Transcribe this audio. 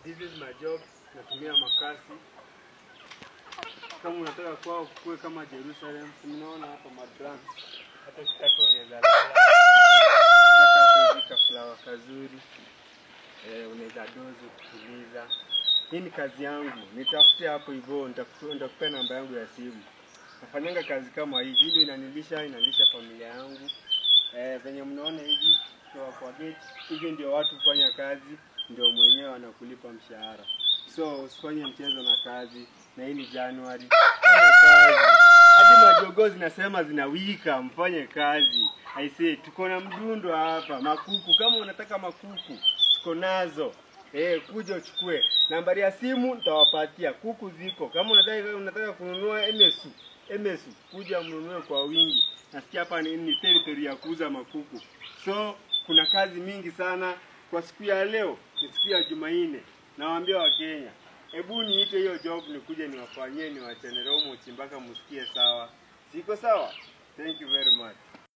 this is my job. Natumia makasi. Kama unataka kwao kukue kama Jerusalem, mnaona hapa madrums. Hata kitaka unaweza lala. Nataka kuweka flower kazuri. Unaweza dozo kutuliza. Hii ni kazi yangu. Nitafute hapo hivyo, nitakupea namba yangu ya simu. Nafanyanga kazi kama hii. Hii ndio inalisha familia yangu. Venye mnaona hivi kwa gate, hivi ndio watu kufanya kazi, ndio mwenyewe anakulipa mshahara. So usifanye mchezo na kazi, na hii ni January. Fanya kazi. Hadi majogo zinasema zinawika, mfanye kazi. I say tuko na mdundo hapa, makuku. Kama unataka makuku, tuko nazo. Kuja uchukue. Nambari ya simu nitawapatia. Kuku ziko. Kama unataka kununua MSU, kuja mnunue kwa wingi. Nasikia hapa ni territory ya kuuza makuku. So kuna kazi mingi sana kwa siku ya leo. Ni siku ya Jumanne. Nawaambia Wakenya, hebu niite hiyo job nikuje niwafanyie, niwachanele huko mpaka msikie sawa. Siko sawa? Thank you very much.